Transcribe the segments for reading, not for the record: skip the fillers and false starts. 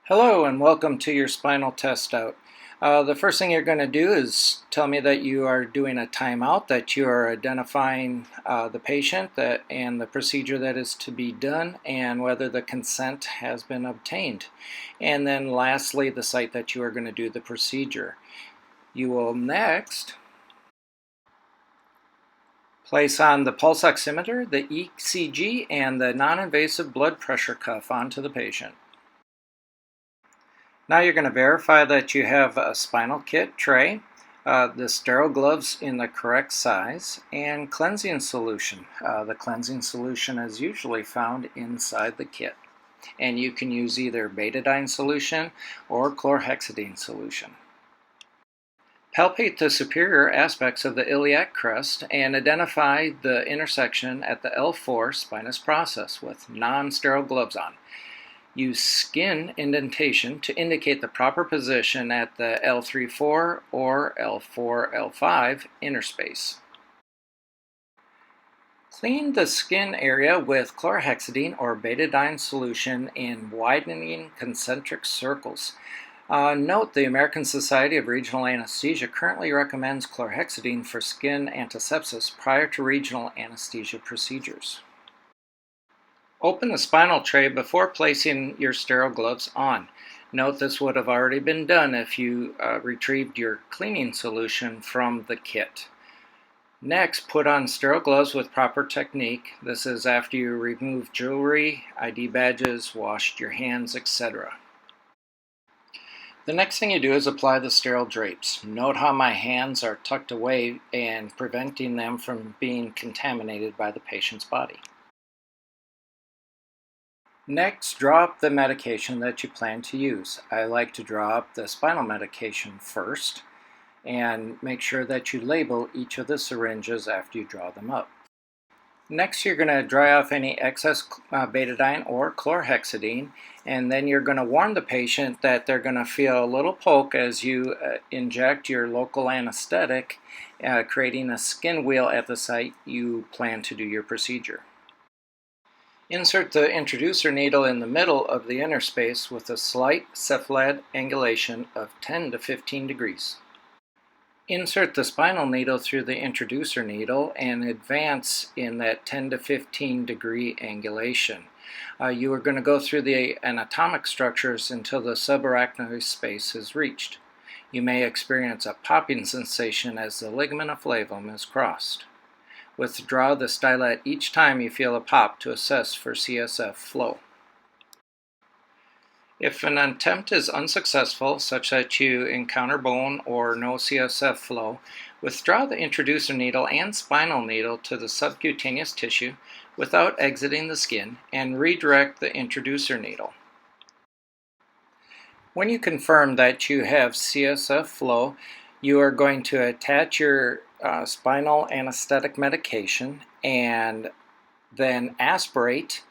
Hello and welcome to your Spinal Test Out. The first thing you're going to do is tell me that you are doing a timeout, that you are identifying the patient and the procedure that is to be done, and whether the consent has been obtained. And then lastly, the site that you are going to do the procedure. You will next place on the pulse oximeter, the ECG, and the non-invasive blood pressure cuff onto the patient. Now you're going to verify that you have a spinal kit tray, the sterile gloves in the correct size, and cleansing solution. The cleansing solution is usually found inside the kit. And you can use either betadine solution or chlorhexidine solution. Palpate the superior aspects of the iliac crest and identify the intersection at the L4 spinous process with non-sterile gloves on. Use skin indentation to indicate the proper position at the L3-4 or L4-L5 interspace. Clean the skin area with chlorhexidine or betadine solution in widening concentric circles. Note the American Society of Regional Anesthesia currently recommends chlorhexidine for skin antisepsis prior to regional anesthesia procedures. Open the spinal tray before placing your sterile gloves on. Note this would have already been done if you retrieved your cleaning solution from the kit. Next, put on sterile gloves with proper technique. This is after you remove jewelry, ID badges, washed your hands, etc. The next thing you do is apply the sterile drapes. Note how my hands are tucked away and preventing them from being contaminated by the patient's body. Next, draw up the medication that you plan to use. I like to draw up the spinal medication first and make sure that you label each of the syringes after you draw them up. Next, you're going to dry off any excess betadine or chlorhexidine, and then you're going to warn the patient that they're going to feel a little poke as you inject your local anesthetic, creating a skin wheel at the site you plan to do your procedure. Insert the introducer needle in the middle of the interspace with a slight cephalad angulation of 10 to 15 degrees. Insert the spinal needle through the introducer needle and advance in that 10 to 15 degree angulation. You are going to go through the anatomic structures until the subarachnoid space is reached. You may experience a popping sensation as the ligament of flavum is crossed. Withdraw the stylet each time you feel a pop to assess for CSF flow. If an attempt is unsuccessful, such that you encounter bone or no CSF flow, withdraw the introducer needle and spinal needle to the subcutaneous tissue without exiting the skin and redirect the introducer needle. When you confirm that you have CSF flow, you are going to attach your spinal anesthetic medication and then aspirate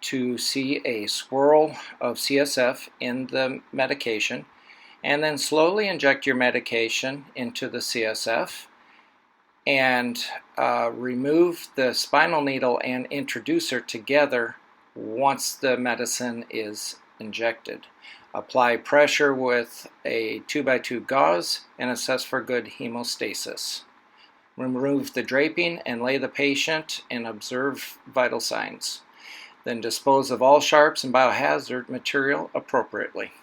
to see a swirl of CSF in the medication, and then slowly inject your medication into the CSF and remove the spinal needle and introducer together once the medicine is injected. Apply pressure with a 2x2 gauze and assess for good hemostasis. Remove the draping and lay the patient and observe vital signs. Then dispose of all sharps and biohazard material appropriately.